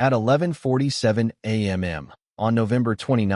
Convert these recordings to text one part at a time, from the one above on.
At 11:47 a.m. on November 29,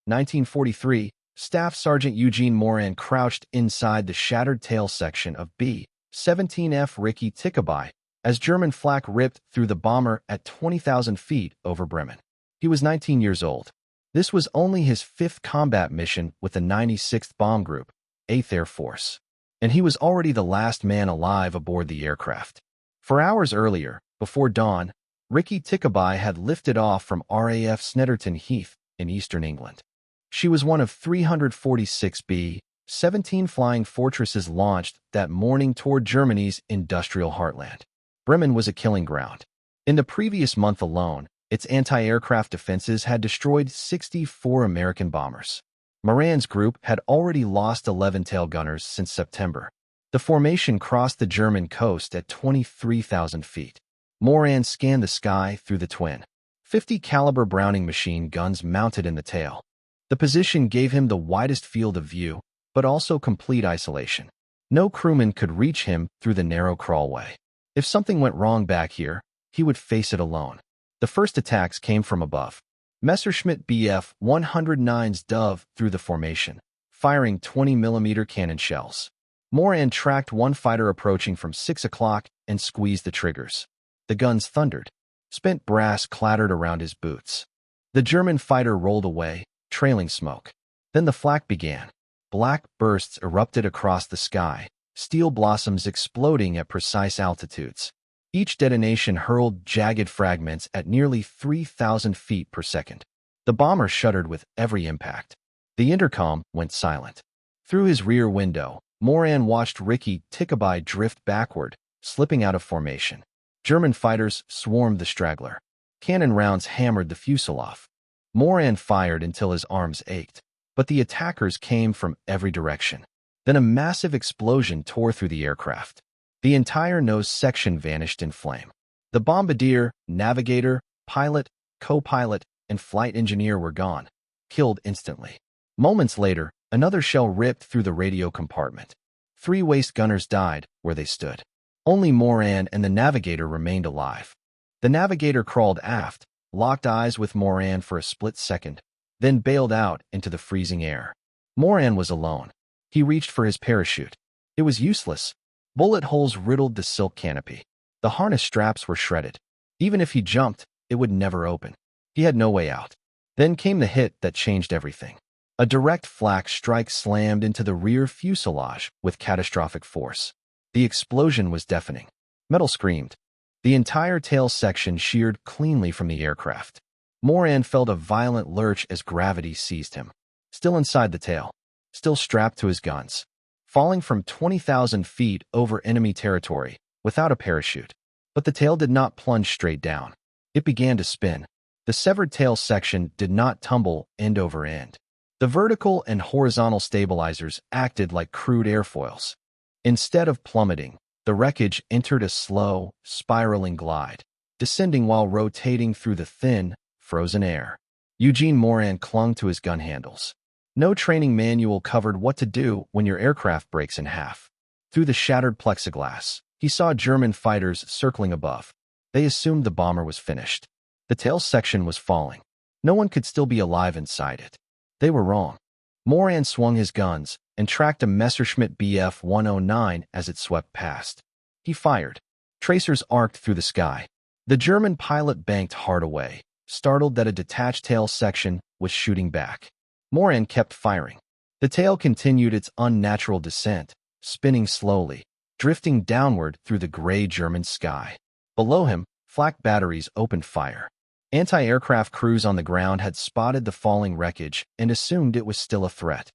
1943, Staff Sergeant Eugene Moran crouched inside the shattered tail section of B-17F Ricky Tickaby as German flak ripped through the bomber at 20,000 feet over Bremen. He was 19 years old. This was only his fifth combat mission with the 96th Bomb Group, 8th Air Force, and he was already the last man alive aboard the aircraft. 4 hours earlier, before dawn, Ricky Tickaby had lifted off from RAF Snetterton Heath in eastern England. She was one of 346 B-17 flying fortresses launched that morning toward Germany's industrial heartland. Bremen was a killing ground. In the previous month alone, its anti-aircraft defenses had destroyed 64 American bombers. Moran's group had already lost 11 tail gunners since September. The formation crossed the German coast at 23,000 feet. Moran scanned the sky through the twin 50 caliber Browning machine guns mounted in the tail. The position gave him the widest field of view, but also complete isolation. No crewman could reach him through the narrow crawlway. If something went wrong back here, he would face it alone. The first attacks came from above. Messerschmitt Bf-109s dove through the formation, firing 20mm cannon shells. Moran tracked one fighter approaching from 6 o'clock and squeezed the triggers. The guns thundered. Spent brass clattered around his boots. The German fighter rolled away, trailing smoke. Then the flak began. Black bursts erupted across the sky, steel blossoms exploding at precise altitudes. Each detonation hurled jagged fragments at nearly 3,000 feet per second. The bomber shuddered with every impact. The intercom went silent. Through his rear window, Moran watched Ricky Tickaby drift backward, slipping out of formation. German fighters swarmed the straggler. Cannon rounds hammered the fuselage. Moran fired until his arms ached, but the attackers came from every direction. Then a massive explosion tore through the aircraft. The entire nose section vanished in flame. The bombardier, navigator, pilot, co-pilot, and flight engineer were gone, killed instantly. Moments later, another shell ripped through the radio compartment. 3 waist gunners died where they stood. Only Moran and the navigator remained alive. The navigator crawled aft, locked eyes with Moran for a split second, then bailed out into the freezing air. Moran was alone. He reached for his parachute. It was useless. Bullet holes riddled the silk canopy. The harness straps were shredded. Even if he jumped, it would never open. He had no way out. Then came the hit that changed everything. A direct flak strike slammed into the rear fuselage with catastrophic force. The explosion was deafening. Metal screamed. The entire tail section sheared cleanly from the aircraft. Moran felt a violent lurch as gravity seized him. Still inside the tail. Still strapped to his guns. Falling from 20,000 feet over enemy territory, without a parachute. But the tail did not plunge straight down. It began to spin. The severed tail section did not tumble end over end. The vertical and horizontal stabilizers acted like crude airfoils. Instead of plummeting, the wreckage entered a slow, spiraling glide, descending while rotating through the thin, frozen air. Eugene Moran clung to his gun handles. No training manual covered what to do when your aircraft breaks in half. Through the shattered plexiglass, he saw German fighters circling above. They assumed the bomber was finished. The tail section was falling. No one could still be alive inside it. They were wrong. Moran swung his guns and tracked a Messerschmitt Bf-109 as it swept past. He fired. Tracers arced through the sky. The German pilot banked hard away, startled that a detached tail section was shooting back. Moran kept firing. The tail continued its unnatural descent, spinning slowly, drifting downward through the gray German sky. Below him, flak batteries opened fire. Anti-aircraft crews on the ground had spotted the falling wreckage and assumed it was still a threat.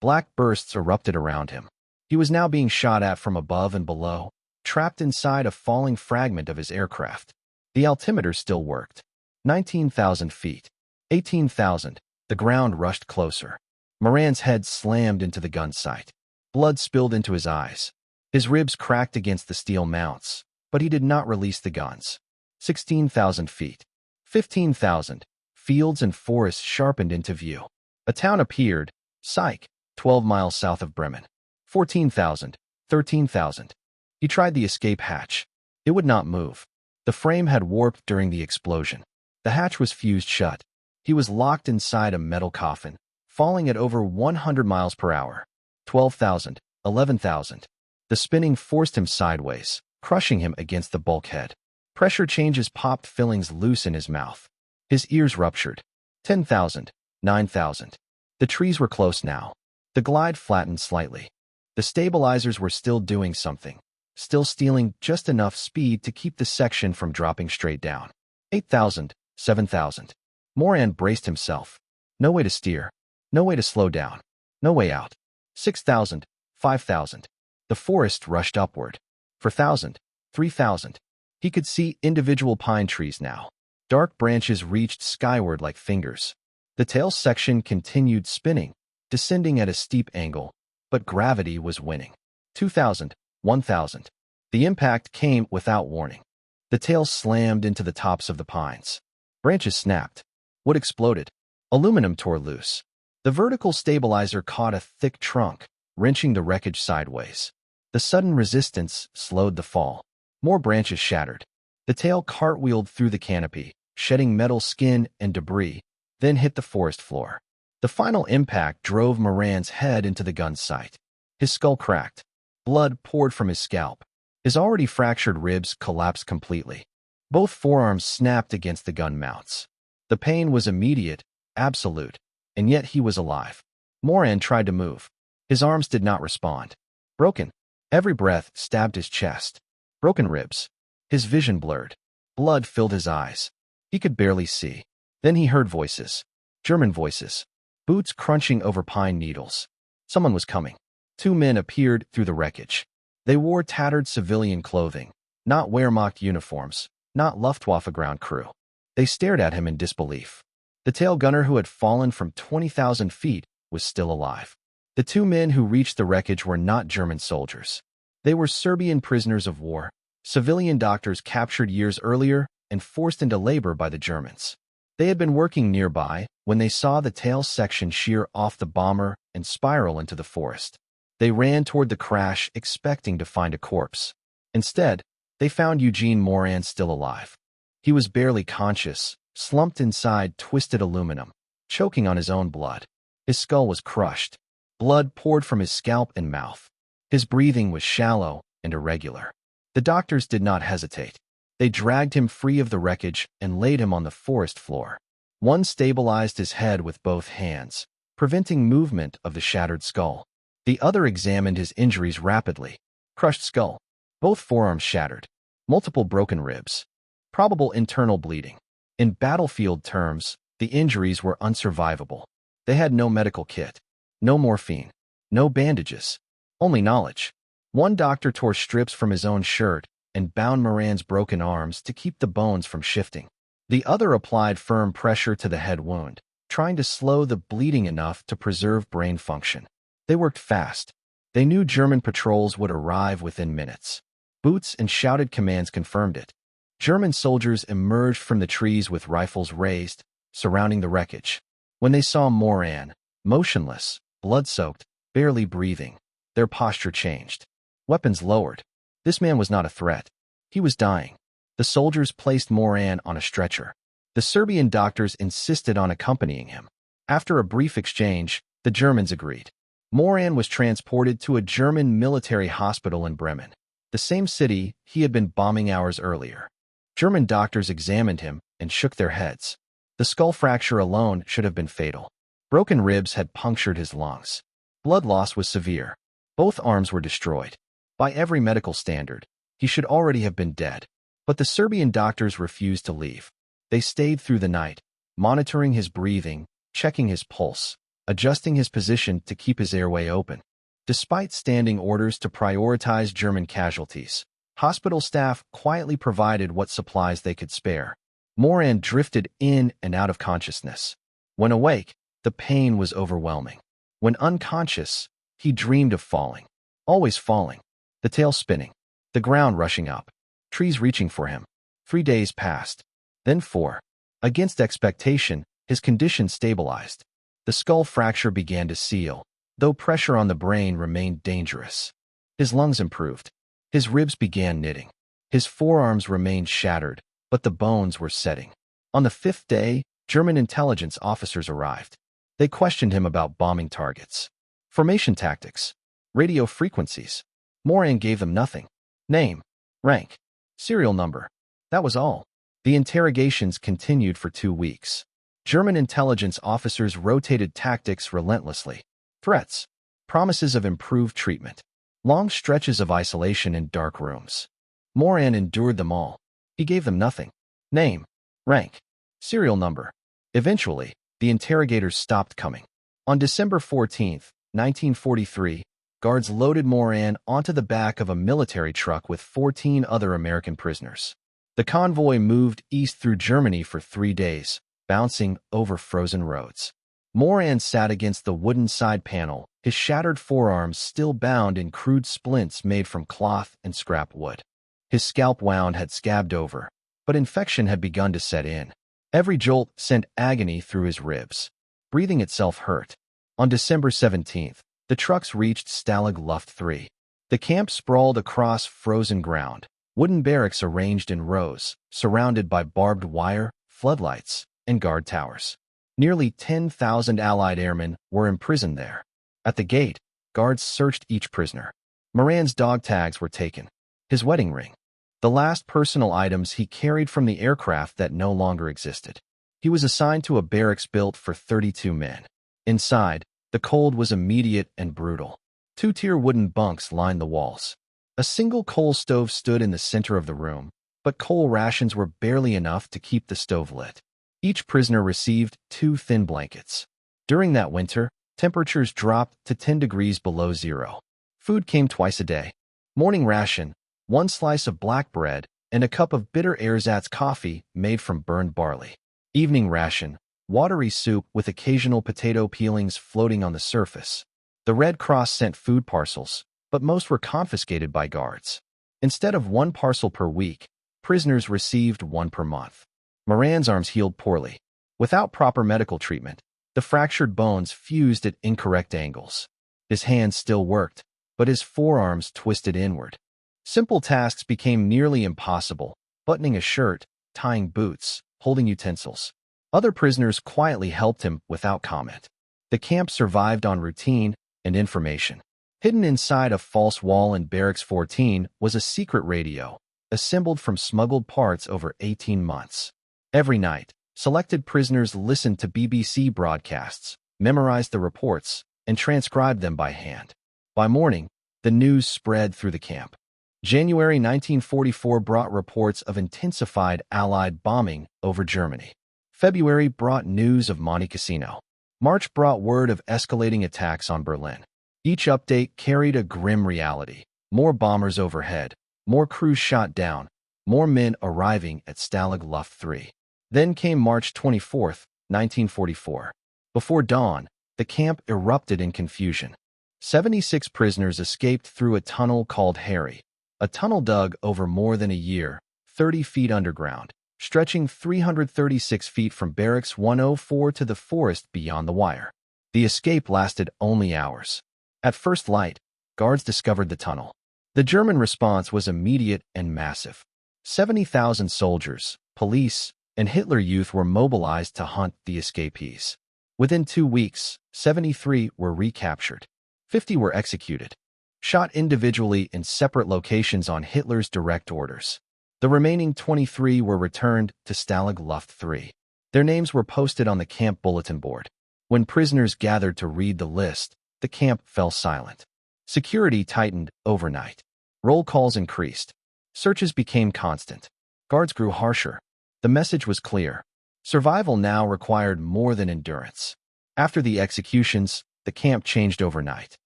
Black bursts erupted around him. He was now being shot at from above and below, trapped inside a falling fragment of his aircraft. The altimeter still worked. 19,000 feet. 18,000. The ground rushed closer. Moran's head slammed into the gun sight. Blood spilled into his eyes. His ribs cracked against the steel mounts, but he did not release the guns. 16,000 feet. 15,000. Fields and forests sharpened into view. A town appeared, Psych, 12 miles south of Bremen. 14,000. 13,000. He tried the escape hatch. It would not move. The frame had warped during the explosion. The hatch was fused shut. He was locked inside a metal coffin, falling at over 100 miles per hour. 12,000, 11,000. The spinning forced him sideways, crushing him against the bulkhead. Pressure changes popped fillings loose in his mouth. His ears ruptured. 10,000, 9,000. The trees were close now. The glide flattened slightly. The stabilizers were still doing something, still stealing just enough speed to keep the section from dropping straight down. 8,000, 7,000. Moran braced himself. No way to steer. No way to slow down. No way out. 6,000, 5,000. The forest rushed upward. 4,000, 3,000. He could see individual pine trees now. Dark branches reached skyward like fingers. The tail section continued spinning, descending at a steep angle, but gravity was winning. 2,000, 1,000. The impact came without warning. The tail slammed into the tops of the pines. Branches snapped. Wood exploded. Aluminum tore loose. The vertical stabilizer caught a thick trunk, wrenching the wreckage sideways. The sudden resistance slowed the fall. More branches shattered. The tail cartwheeled through the canopy, shedding metal skin and debris, then hit the forest floor. The final impact drove Moran's head into the gun's sight. His skull cracked. Blood poured from his scalp. His already fractured ribs collapsed completely. Both forearms snapped against the gun mounts. The pain was immediate, absolute, and yet he was alive. Moran tried to move. His arms did not respond. Broken. Every breath stabbed his chest. Broken ribs. His vision blurred. Blood filled his eyes. He could barely see. Then he heard voices. German voices. Boots crunching over pine needles. Someone was coming. Two men appeared through the wreckage. They wore tattered civilian clothing, not Wehrmacht uniforms, not Luftwaffe ground crew. They stared at him in disbelief. The tail gunner who had fallen from 20,000 feet was still alive. The two men who reached the wreckage were not German soldiers. They were Serbian prisoners of war, civilian doctors captured years earlier and forced into labor by the Germans. They had been working nearby when they saw the tail section shear off the bomber and spiral into the forest. They ran toward the crash, expecting to find a corpse. Instead, they found Eugene Moran still alive. He was barely conscious, slumped inside twisted aluminum, choking on his own blood. His skull was crushed. Blood poured from his scalp and mouth. His breathing was shallow and irregular. The doctors did not hesitate. They dragged him free of the wreckage and laid him on the forest floor. One stabilized his head with both hands, preventing movement of the shattered skull. The other examined his injuries rapidly. Crushed skull. Both forearms shattered. Multiple broken ribs. Probable internal bleeding. In battlefield terms, the injuries were unsurvivable. They had no medical kit. No morphine. No bandages. Only knowledge. One doctor tore strips from his own shirt and bound Moran's broken arms to keep the bones from shifting. The other applied firm pressure to the head wound, trying to slow the bleeding enough to preserve brain function. They worked fast. They knew German patrols would arrive within minutes. Boots and shouted commands confirmed it. German soldiers emerged from the trees with rifles raised, surrounding the wreckage. When they saw Moran, motionless, blood-soaked, barely breathing, their posture changed. Weapons lowered. This man was not a threat. He was dying. The soldiers placed Moran on a stretcher. The Serbian doctors insisted on accompanying him. After a brief exchange, the Germans agreed. Moran was transported to a German military hospital in Bremen, the same city he had been bombing hours earlier. German doctors examined him and shook their heads. The skull fracture alone should have been fatal. Broken ribs had punctured his lungs. Blood loss was severe. Both arms were destroyed. By every medical standard, he should already have been dead. But the Serbian doctors refused to leave. They stayed through the night, monitoring his breathing, checking his pulse, adjusting his position to keep his airway open. Despite standing orders to prioritize German casualties, hospital staff quietly provided what supplies they could spare. Moran drifted in and out of consciousness. When awake, the pain was overwhelming. When unconscious, he dreamed of falling. Always falling. The tail spinning. The ground rushing up. Trees reaching for him. 3 days passed. Then 4. Against expectation, his condition stabilized. The skull fracture began to seal, though pressure on the brain remained dangerous. His lungs improved. His ribs began knitting. His forearms remained shattered, but the bones were setting. On the fifth day, German intelligence officers arrived. They questioned him about bombing targets, formation tactics, radio frequencies. Moran gave them nothing. Name, rank, serial number. That was all. The interrogations continued for 2 weeks. German intelligence officers rotated tactics relentlessly. Threats, promises of improved treatment, long stretches of isolation in dark rooms. Moran endured them all. He gave them nothing. Name, rank, serial number. Eventually, the interrogators stopped coming. On December 14, 1943, guards loaded Moran onto the back of a military truck with 14 other American prisoners. The convoy moved east through Germany for 3 days, bouncing over frozen roads. Moran sat against the wooden side panel, his shattered forearms still bound in crude splints made from cloth and scrap wood. His scalp wound had scabbed over, but infection had begun to set in. Every jolt sent agony through his ribs. Breathing itself hurt. On December 17th, the trucks reached Stalag Luft 3. The camp sprawled across frozen ground, wooden barracks arranged in rows, surrounded by barbed wire, floodlights, and guard towers. Nearly 10,000 Allied airmen were imprisoned there. At the gate, guards searched each prisoner. Moran's dog tags were taken. His wedding ring. The last personal items he carried from the aircraft that no longer existed. He was assigned to a barracks built for 32 men. Inside, the cold was immediate and brutal. 2-tier wooden bunks lined the walls. A single coal stove stood in the center of the room, but coal rations were barely enough to keep the stove lit. Each prisoner received 2 thin blankets. During that winter, temperatures dropped to 10 degrees below zero. Food came twice a day. Morning ration, 1 slice of black bread, and a cup of bitter ersatz coffee made from burned barley. Evening ration, watery soup with occasional potato peelings floating on the surface. The Red Cross sent food parcels, but most were confiscated by guards. Instead of 1 parcel per week, prisoners received 1 per month. Moran's arms healed poorly. Without proper medical treatment, the fractured bones fused at incorrect angles. His hands still worked, but his forearms twisted inward. Simple tasks became nearly impossible, buttoning a shirt, tying boots, holding utensils. Other prisoners quietly helped him without comment. The camp survived on routine and information. Hidden inside a false wall in Barracks 14 was a secret radio, assembled from smuggled parts over 18 months. Every night, selected prisoners listened to BBC broadcasts, memorized the reports, and transcribed them by hand. By morning, the news spread through the camp. January 1944 brought reports of intensified Allied bombing over Germany. February brought news of Monte Cassino. March brought word of escalating attacks on Berlin. Each update carried a grim reality. More bombers overhead, more crews shot down, more men arriving at Stalag Luft 3. Then came March 24, 1944. Before dawn, the camp erupted in confusion. 76 prisoners escaped through a tunnel called Harry, a tunnel dug over more than a year, 30 feet underground, stretching 336 feet from Barracks 104 to the forest beyond the wire. The escape lasted only hours. At first light, guards discovered the tunnel. The German response was immediate and massive. 70,000 soldiers, police, and Hitler Youth were mobilized to hunt the escapees. Within 2 weeks, 73 were recaptured. 50 were executed, shot individually in separate locations on Hitler's direct orders. The remaining 23 were returned to Stalag Luft 3. Their names were posted on the camp bulletin board. When prisoners gathered to read the list, the camp fell silent. Security tightened overnight. Roll calls increased. Searches became constant. Guards grew harsher. The message was clear. Survival now required more than endurance. After the executions, the camp changed overnight.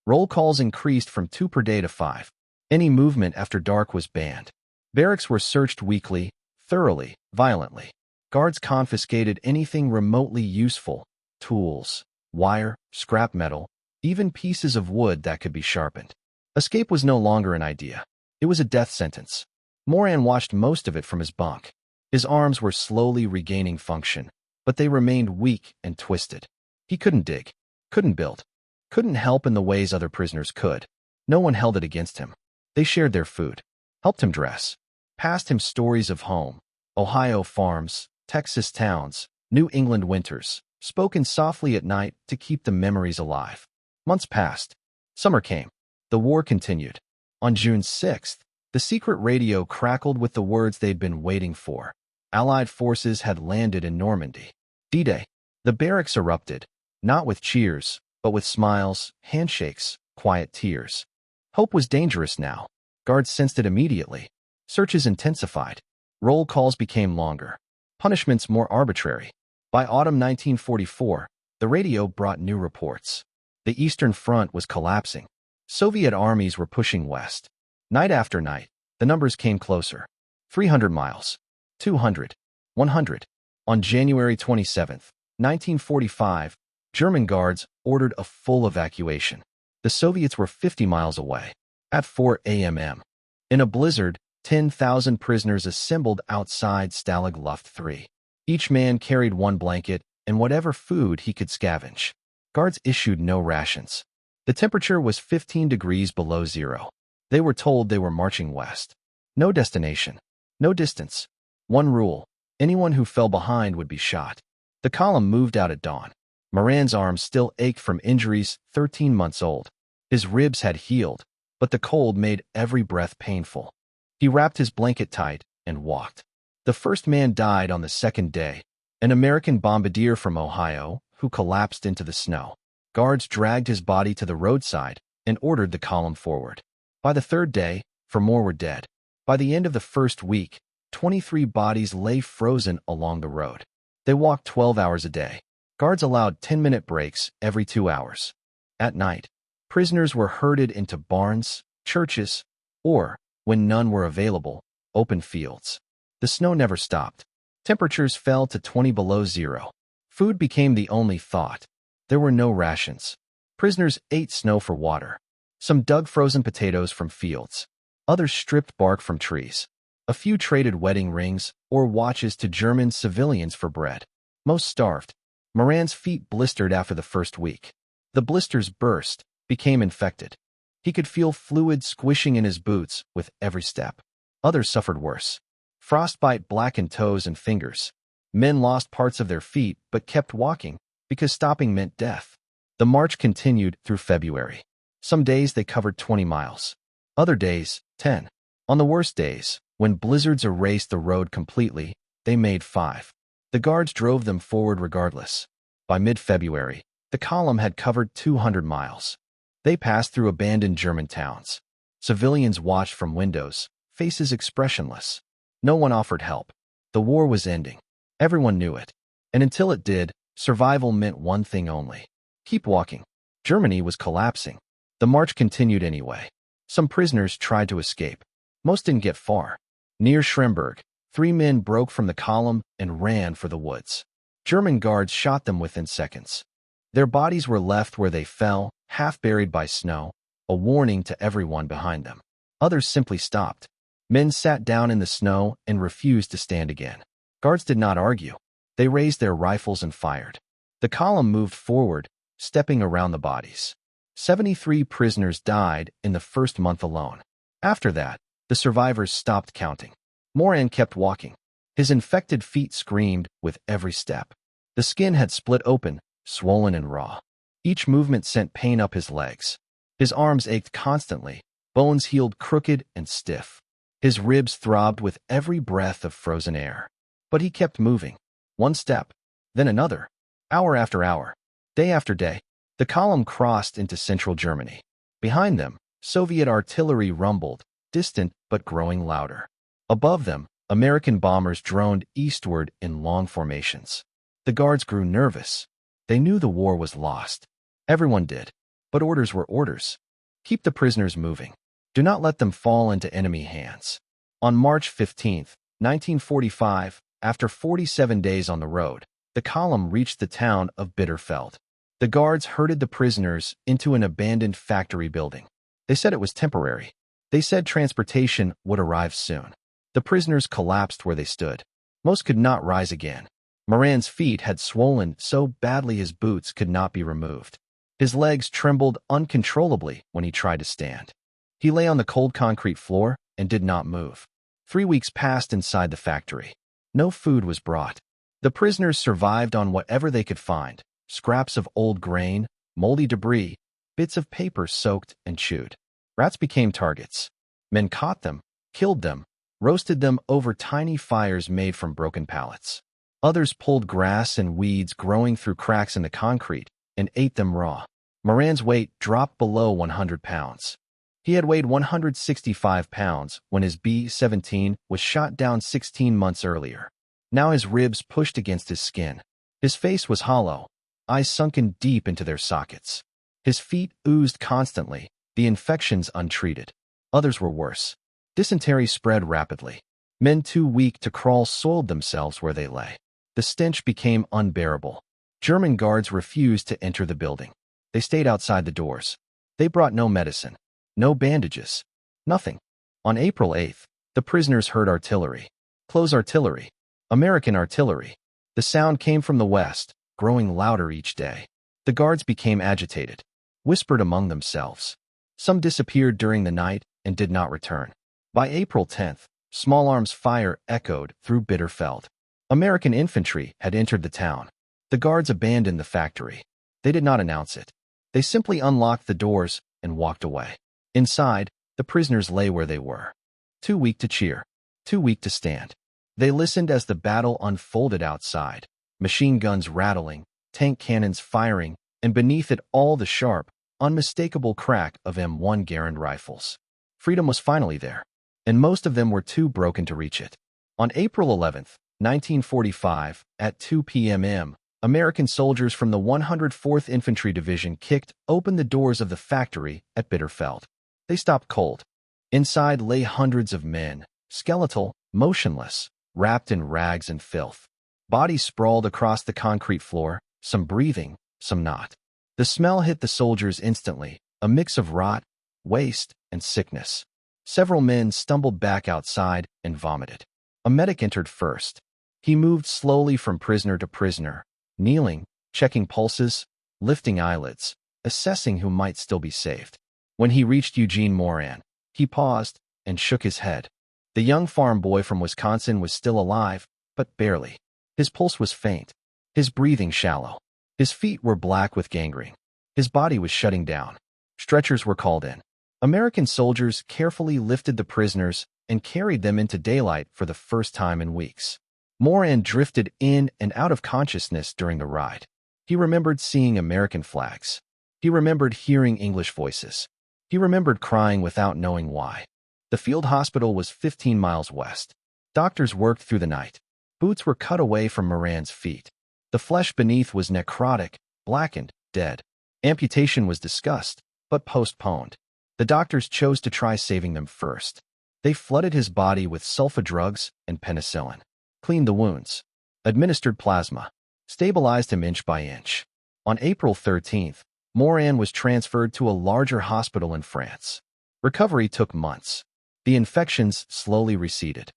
Roll calls increased from 2 per day to 5. Any movement after dark was banned. Barracks were searched weekly, thoroughly, violently. Guards confiscated anything remotely useful: tools, wire, scrap metal, even pieces of wood that could be sharpened. Escape was no longer an idea. It was a death sentence. Moran watched most of it from his bunk. His arms were slowly regaining function, but they remained weak and twisted. He couldn't dig, couldn't build, couldn't help in the ways other prisoners could. No one held it against him. They shared their food, helped him dress, passed him stories of home, Ohio farms, Texas towns, New England winters, spoken softly at night to keep the memories alive. Months passed. Summer came. The war continued. On June 6th, the secret radio crackled with the words they'd been waiting for. Allied forces had landed in Normandy. D-Day. The barracks erupted, not with cheers, but with smiles, handshakes, quiet tears. Hope was dangerous now. Guards sensed it immediately. Searches intensified. Roll calls became longer. Punishments more arbitrary. By autumn 1944, the radio brought new reports. The Eastern Front was collapsing. Soviet armies were pushing west. Night after night, the numbers came closer. 300 miles. 200. 100. On January 27, 1945, German guards ordered a full evacuation. The Soviets were 50 miles away. At 4 a.m. In a blizzard, 10,000 prisoners assembled outside Stalag Luft 3. Each man carried one blanket and whatever food he could scavenge. Guards issued no rations. The temperature was 15 degrees below zero. They were told they were marching west. No destination. No distance. One rule: anyone who fell behind would be shot. The column moved out at dawn. Moran's arms still ached from injuries 13 months old. His ribs had healed, but the cold made every breath painful. He wrapped his blanket tight and walked. The first man died on the second day, an American bombardier from Ohio who collapsed into the snow. Guards dragged his body to the roadside and ordered the column forward. By the third day, 4 more were dead. By the end of the first week, 23 bodies lay frozen along the road. They walked 12 hours a day. Guards allowed 10-minute breaks every 2 hours. At night, prisoners were herded into barns, churches, or, when none were available, open fields. The snow never stopped. Temperatures fell to 20 below zero. Food became the only thought. There were no rations. Prisoners ate snow for water. Some dug frozen potatoes from fields. Others stripped bark from trees. A few traded wedding rings or watches to German civilians for bread. Most starved. Moran's feet blistered after the first week. The blisters burst, became infected. He could feel fluid squishing in his boots with every step. Others suffered worse. Frostbite blackened toes and fingers. Men lost parts of their feet but kept walking because stopping meant death. The march continued through February. Some days they covered 20 miles. Other days, 10. On the worst days, when blizzards erased the road completely, they made 5. The guards drove them forward regardless. By mid-February, the column had covered 200 miles. They passed through abandoned German towns. Civilians watched from windows, faces expressionless. No one offered help. The war was ending. Everyone knew it. And until it did, survival meant one thing only: keep walking. Germany was collapsing. The march continued anyway. Some prisoners tried to escape. Most didn't get far. Near Schremberg, 3 men broke from the column and ran for the woods. German guards shot them within seconds. Their bodies were left where they fell, half buried by snow, a warning to everyone behind them. Others simply stopped. Men sat down in the snow and refused to stand again. Guards did not argue. They raised their rifles and fired. The column moved forward, stepping around the bodies. 73 prisoners died in the first month alone. After that, the survivors stopped counting. Moran kept walking. His infected feet screamed with every step. The skin had split open, swollen and raw. Each movement sent pain up his legs. His arms ached constantly, bones healed crooked and stiff. His ribs throbbed with every breath of frozen air. But he kept moving. One step, then another. Hour after hour, day after day. The column crossed into central Germany. Behind them, Soviet artillery rumbled, distant but growing louder. Above them, American bombers droned eastward in long formations. The guards grew nervous. They knew the war was lost. Everyone did. But orders were orders. Keep the prisoners moving. Do not let them fall into enemy hands. On March 15, 1945, after 47 days on the road, the column reached the town of Bitterfeld. The guards herded the prisoners into an abandoned factory building. They said it was temporary. They said transportation would arrive soon. The prisoners collapsed where they stood. Most could not rise again. Moran's feet had swollen so badly his boots could not be removed. His legs trembled uncontrollably when he tried to stand. He lay on the cold concrete floor and did not move. 3 weeks passed inside the factory. No food was brought. The prisoners survived on whatever they could find: scraps of old grain, moldy debris, bits of paper soaked and chewed. Rats became targets. Men caught them, killed them, roasted them over tiny fires made from broken pallets. Others pulled grass and weeds growing through cracks in the concrete and ate them raw. Moran's weight dropped below 100 pounds. He had weighed 165 pounds when his B-17 was shot down 16 months earlier. Now his ribs pushed against his skin. His face was hollow, eyes sunken deep into their sockets. His feet oozed constantly, the infections untreated. Others were worse. Dysentery spread rapidly. Men too weak to crawl soiled themselves where they lay. The stench became unbearable. German guards refused to enter the building. They stayed outside the doors. They brought no medicine, no bandages, nothing. On April 8th, the prisoners heard artillery. Close artillery. American artillery. The sound came from the west, growing louder each day. The guards became agitated, whispered among themselves. Some disappeared during the night and did not return. By April 10th, small arms fire echoed through Bitterfeld. American infantry had entered the town. The guards abandoned the factory. They did not announce it. They simply unlocked the doors and walked away. Inside, the prisoners lay where they were. Too weak to cheer, too weak to stand. They listened as the battle unfolded outside. Machine guns rattling, tank cannons firing, and beneath it all the sharp, unmistakable crack of M1 Garand rifles. Freedom was finally there, and most of them were too broken to reach it. On April 11th, 1945, at 2 p.m., American soldiers from the 104th Infantry Division kicked open the doors of the factory at Bitterfeld. They stopped cold. Inside lay hundreds of men, skeletal, motionless, wrapped in rags and filth. Bodies sprawled across the concrete floor, some breathing, some not. The smell hit the soldiers instantly, a mix of rot, waste, and sickness. Several men stumbled back outside and vomited. A medic entered first. He moved slowly from prisoner to prisoner, kneeling, checking pulses, lifting eyelids, assessing who might still be saved. When he reached Eugene Moran, he paused and shook his head. The young farm boy from Wisconsin was still alive, but barely. His pulse was faint, his breathing shallow. His feet were black with gangrene. His body was shutting down. Stretchers were called in. American soldiers carefully lifted the prisoners and carried them into daylight for the first time in weeks. Moran drifted in and out of consciousness during the ride. He remembered seeing American flags. He remembered hearing English voices. He remembered crying without knowing why. The field hospital was 15 miles west. Doctors worked through the night. Boots were cut away from Moran's feet. The flesh beneath was necrotic, blackened, dead. Amputation was discussed, but postponed. The doctors chose to try saving them first. They flooded his body with sulfa drugs and penicillin, cleaned the wounds, administered plasma, stabilized him inch by inch. On April 13th, Moran was transferred to a larger hospital in France. Recovery took months. The infections slowly receded.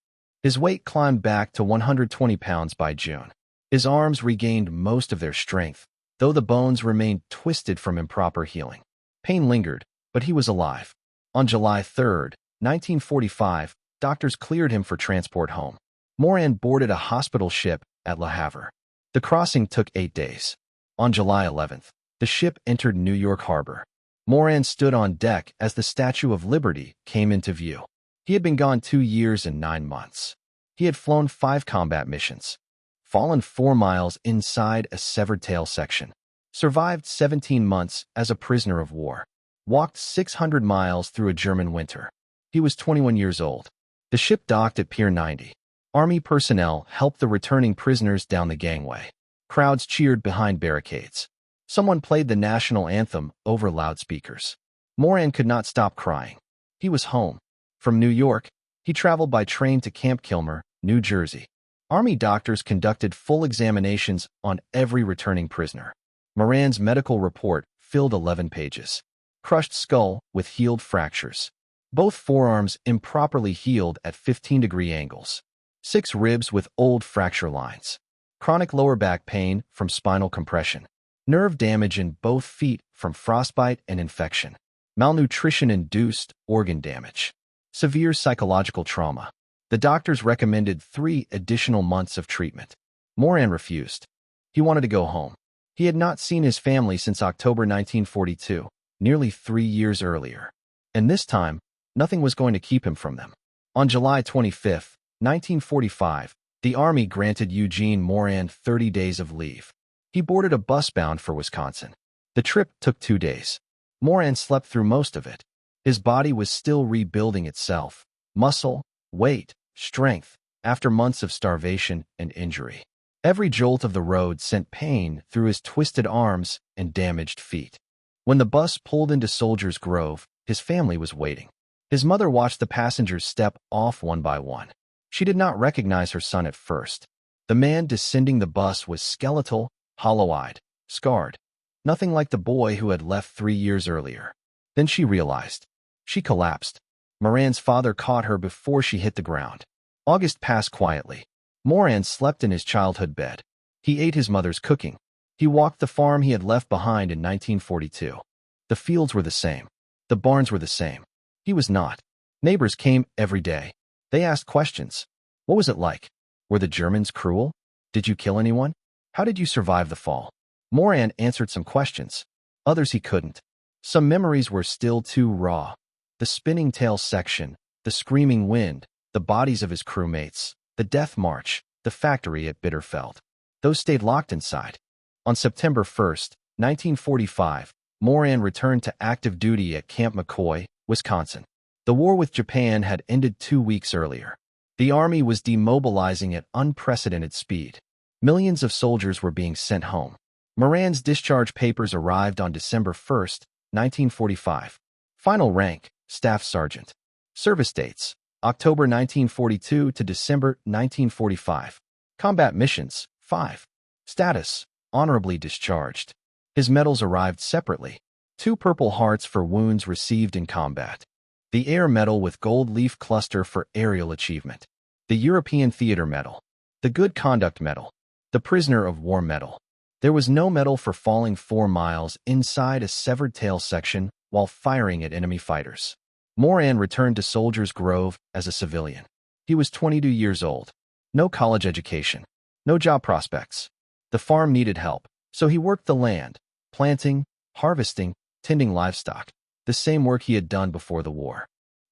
His weight climbed back to 120 pounds by June. His arms regained most of their strength, though the bones remained twisted from improper healing. Pain lingered, but he was alive. On July 3, 1945, doctors cleared him for transport home. Moran boarded a hospital ship at Le Havre. The crossing took 8 days. On July 11th, the ship entered New York Harbor. Moran stood on deck as the Statue of Liberty came into view. He had been gone 2 years and 9 months. He had flown 5 combat missions, fallen 4 miles inside a severed tail section, survived 17 months as a prisoner of war, walked 600 miles through a German winter. He was 21 years old. The ship docked at Pier 90. Army personnel helped the returning prisoners down the gangway. Crowds cheered behind barricades. Someone played the national anthem over loudspeakers. Moran could not stop crying. He was home. From New York, he traveled by train to Camp Kilmer, New Jersey. Army doctors conducted full examinations on every returning prisoner. Moran's medical report filled 11 pages. Crushed skull with healed fractures. Both forearms improperly healed at 15-degree angles. 6 ribs with old fracture lines. Chronic lower back pain from spinal compression. Nerve damage in both feet from frostbite and infection. Malnutrition-induced organ damage. Severe psychological trauma. The doctors recommended 3 additional months of treatment. Moran refused. He wanted to go home. He had not seen his family since October 1942, nearly 3 years earlier. And this time, nothing was going to keep him from them. On July 25, 1945, the Army granted Eugene Moran 30 days of leave. He boarded a bus bound for Wisconsin. The trip took 2 days. Moran slept through most of it. His body was still rebuilding itself. Muscle, weight, strength, after months of starvation and injury. Every jolt of the road sent pain through his twisted arms and damaged feet. When the bus pulled into Soldiers Grove, his family was waiting. His mother watched the passengers step off one by one. She did not recognize her son at first. The man descending the bus was skeletal, hollow-eyed, scarred. Nothing like the boy who had left 3 years earlier. Then she realized. She collapsed. Moran's father caught her before she hit the ground. August passed quietly. Moran slept in his childhood bed. He ate his mother's cooking. He walked the farm he had left behind in 1942. The fields were the same. The barns were the same. He was not. Neighbors came every day. They asked questions. What was it like? Were the Germans cruel? Did you kill anyone? How did you survive the fall? Moran answered some questions. Others he couldn't. Some memories were still too raw. The spinning tail section, the screaming wind, the bodies of his crewmates, the death march, the factory at Bitterfeld. Those stayed locked inside. On September 1st, 1945, Moran returned to active duty at Camp McCoy, Wisconsin. The war with Japan had ended 2 weeks earlier. The Army was demobilizing at unprecedented speed. Millions of soldiers were being sent home. Moran's discharge papers arrived on December 1st, 1945. Final rank, Staff Sergeant. Service dates, October 1942 to December 1945. Combat missions, 5. Status, honorably discharged. His medals arrived separately. 2 Purple Hearts for wounds received in combat. The Air Medal with Gold Leaf Cluster for aerial achievement. The European Theater Medal. The Good Conduct Medal. The Prisoner of War Medal. There was no medal for falling 4 miles inside a severed tail section while firing at enemy fighters. Moran returned to Soldiers Grove as a civilian. He was 22 years old. No college education. No job prospects. The farm needed help, so he worked the land, planting, harvesting, tending livestock, the same work he had done before the war.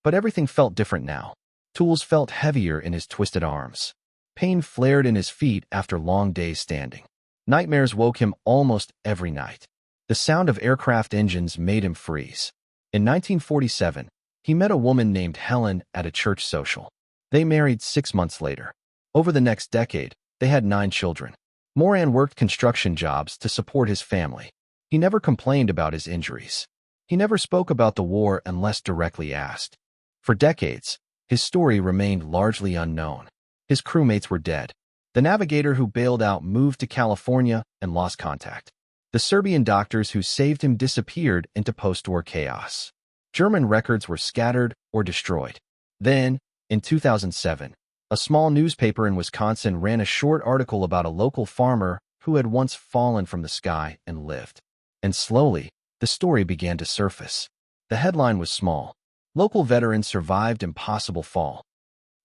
But everything felt different now. Tools felt heavier in his twisted arms. Pain flared in his feet after long days standing. Nightmares woke him almost every night. The sound of aircraft engines made him freeze. In 1947, he met a woman named Helen at a church social. They married 6 months later. Over the next decade, they had 9 children. Moran worked construction jobs to support his family. He never complained about his injuries. He never spoke about the war unless directly asked. For decades, his story remained largely unknown. His crewmates were dead. The navigator who bailed out moved to California and lost contact. The Serbian doctors who saved him disappeared into post-war chaos. German records were scattered or destroyed. Then, in 2007, a small newspaper in Wisconsin ran a short article about a local farmer who had once fallen from the sky and lived. And slowly, the story began to surface. The headline was small. Local veteran survived impossible fall.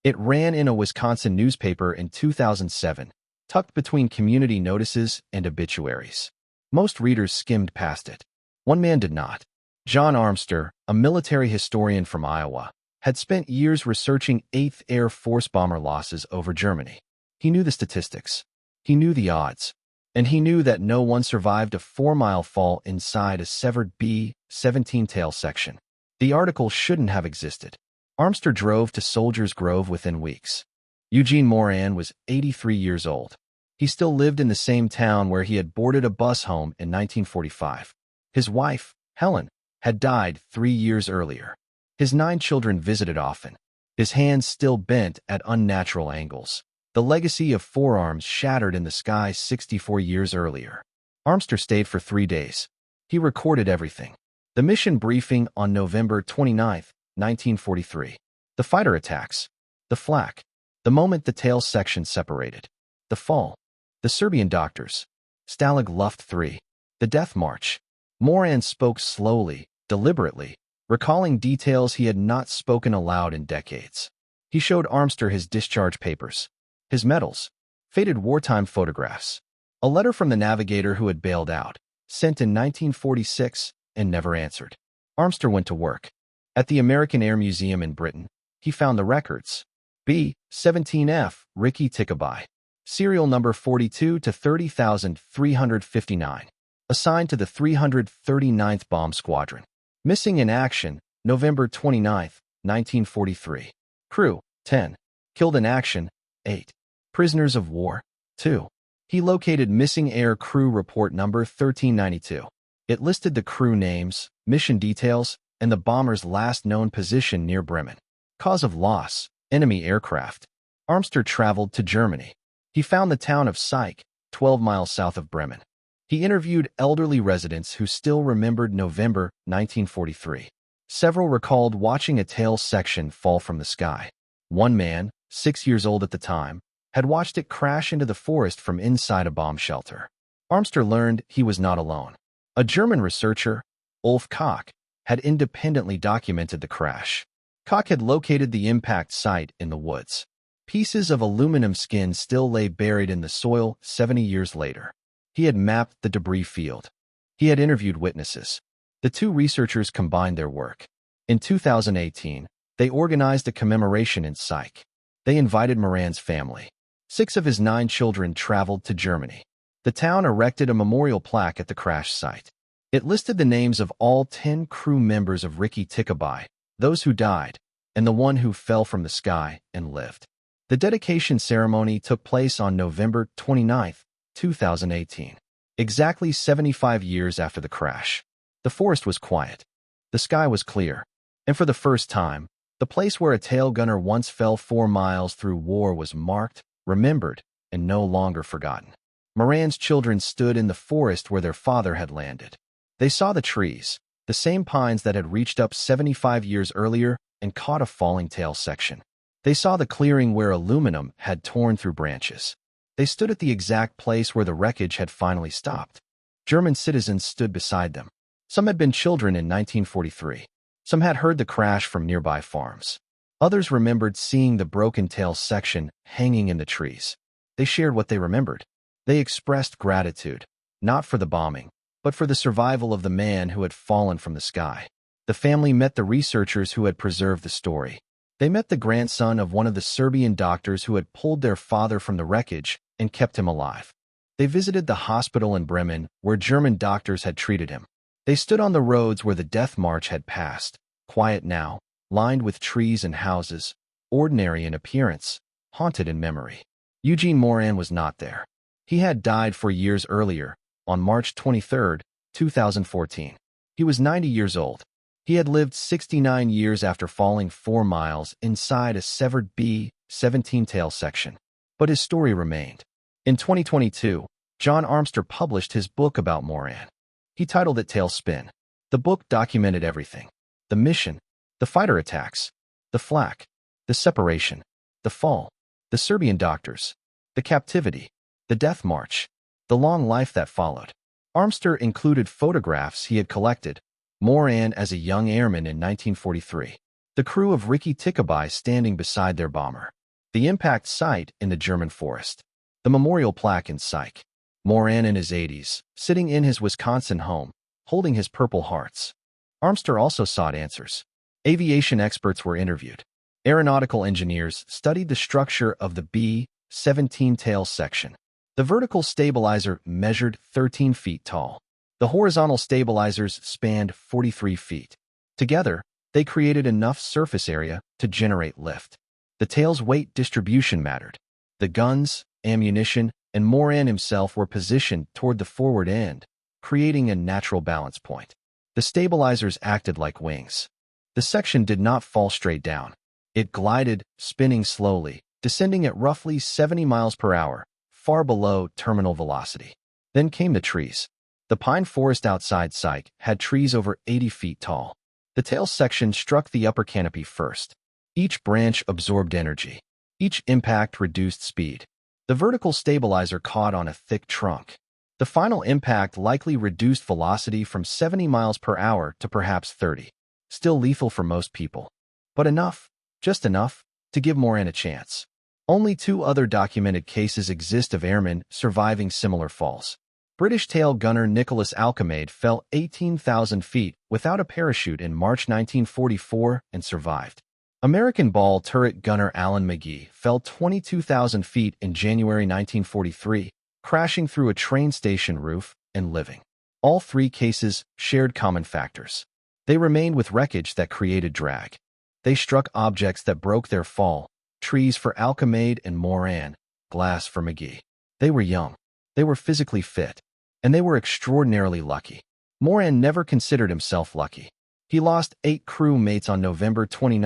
It ran in a Wisconsin newspaper in 2007, tucked between community notices and obituaries. Most readers skimmed past it. One man did not. John Armster, a military historian from Iowa, had spent years researching 8th Air Force bomber losses over Germany. He knew the statistics. He knew the odds. And he knew that no one survived a 4-mile fall inside a severed B-17 tail section. The article shouldn't have existed. Armster drove to Soldiers Grove within weeks. Eugene Moran was 83 years old. He still lived in the same town where he had boarded a bus home in 1945. His wife, Helen, had died 3 years earlier. His 9 children visited often. His hands still bent at unnatural angles. The legacy of forearms shattered in the sky 64 years earlier. Armster stayed for 3 days. He recorded everything. The mission briefing on November 29, 1943. The fighter attacks. The flak. The moment the tail section separated. The fall. The Serbian doctors. Stalag Luft 3. The death march. Moran spoke slowly, deliberately, recalling details he had not spoken aloud in decades. He showed Armster his discharge papers. His medals. Faded wartime photographs. A letter from the navigator who had bailed out, sent in 1946 and never answered. Armster went to work. At the American Air Museum in Britain, he found the records. B-17F Rikki-Tikki, serial number 42 to 30,359, assigned to the 339th Bomb Squadron. Missing in action, November 29, 1943. Crew, 10. Killed in action, 8. Prisoners of war, 2. He located missing air crew report number 1392. It listed the crew names, mission details, and the bomber's last known position near Bremen. Cause of loss, enemy aircraft. Armster traveled to Germany. He found the town of Syke, 12 miles south of Bremen. He interviewed elderly residents who still remembered November 1943. Several recalled watching a tail section fall from the sky. One man, 6 years old at the time, had watched it crash into the forest from inside a bomb shelter. Armster learned he was not alone. A German researcher, Ulf Koch, had independently documented the crash. Koch had located the impact site in the woods. Pieces of aluminum skin still lay buried in the soil 70 years later. He had mapped the debris field. He had interviewed witnesses. The two researchers combined their work. In 2018, they organized a commemoration in Syke. They invited Moran's family. 6 of his 9 children traveled to Germany. The town erected a memorial plaque at the crash site. It listed the names of all 10 crew members of Rikki-Tikki, those who died, and the one who fell from the sky and lived. The dedication ceremony took place on November 29, 2018, exactly 75 years after the crash. The forest was quiet. The sky was clear. And for the first time, the place where a tail gunner once fell 4 miles through war was marked, remembered, and no longer forgotten. Moran's children stood in the forest where their father had landed. They saw the trees, the same pines that had reached up 75 years earlier and caught a falling tail section. They saw the clearing where aluminum had torn through branches. They stood at the exact place where the wreckage had finally stopped. German citizens stood beside them. Some had been children in 1943. Some had heard the crash from nearby farms. Others remembered seeing the broken tail section hanging in the trees. They shared what they remembered. They expressed gratitude, not for the bombing, but for the survival of the man who had fallen from the sky. The family met the researchers who had preserved the story. They met the grandson of one of the Serbian doctors who had pulled their father from the wreckage and kept him alive. They visited the hospital in Bremen where German doctors had treated him. They stood on the roads where the death march had passed, quiet now, lined with trees and houses, ordinary in appearance, haunted in memory. Eugene Moran was not there. He had died 4 years earlier, on March 23, 2014. He was 90 years old. He had lived 69 years after falling 4 miles inside a severed B-17 tail section. But his story remained. In 2022, John Armster published his book about Moran. He titled it Tail Spin. The book documented everything. The mission, the fighter attacks, the flak, the separation, the fall, the Serbian doctors, the captivity, the death march, the long life that followed. Armster included photographs he had collected, Moran as a young airman in 1943, the crew of Rikki-Tikki standing beside their bomber, the impact site in the German forest, the memorial plaque in Syke, Moran in his 80s, sitting in his Wisconsin home, holding his Purple Hearts. Armster also sought answers. Aviation experts were interviewed. Aeronautical engineers studied the structure of the B-17 tail section. The vertical stabilizer measured 13 feet tall. The horizontal stabilizers spanned 43 feet. Together, they created enough surface area to generate lift. The tail's weight distribution mattered. The guns, ammunition, and Moran himself were positioned toward the forward end, creating a natural balance point. The stabilizers acted like wings. The section did not fall straight down. It glided, spinning slowly, descending at roughly 70 miles per hour, far below terminal velocity. Then came the trees. The pine forest outside Syke had trees over 80 feet tall. The tail section struck the upper canopy first. Each branch absorbed energy. Each impact reduced speed. The vertical stabilizer caught on a thick trunk. The final impact likely reduced velocity from 70 miles per hour to perhaps 30. Still lethal for most people. But enough, just enough, to give Moran a chance. Only 2 other documented cases exist of airmen surviving similar falls. British tail gunner Nicholas Alcamaide fell 18,000 feet without a parachute in March 1944 and survived. American ball turret gunner Alan McGee fell 22,000 feet in January 1943, crashing through a train station roof and living. All 3 cases shared common factors. They remained with wreckage that created drag. They struck objects that broke their fall, trees for Alcamaide and Moran, glass for McGee. They were young. They were physically fit. And they were extraordinarily lucky. Moran never considered himself lucky. He lost 8 crew mates on November 29,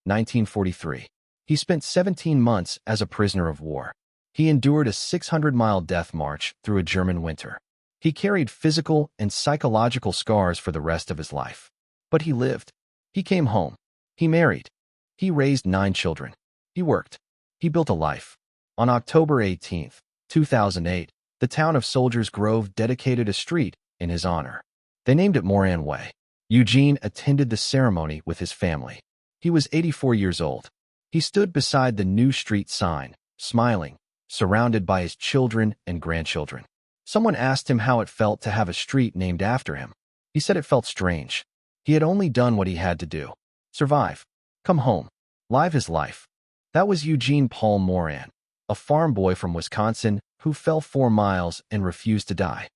1943. He spent 17 months as a prisoner of war. He endured a 600-mile death march through a German winter. He carried physical and psychological scars for the rest of his life. But he lived. He came home. He married. He raised 9 children. He worked. He built a life. On October 18, 2008, the town of Soldiers Grove dedicated a street in his honor. They named it Moran Way. Eugene attended the ceremony with his family. He was 84 years old. He stood beside the new street sign, smiling, surrounded by his children and grandchildren. Someone asked him how it felt to have a street named after him. He said it felt strange. He had only done what he had to do. Survive. Come home. Live his life. That was Eugene Paul Moran, a farm boy from Wisconsin who fell 4 miles and refused to die.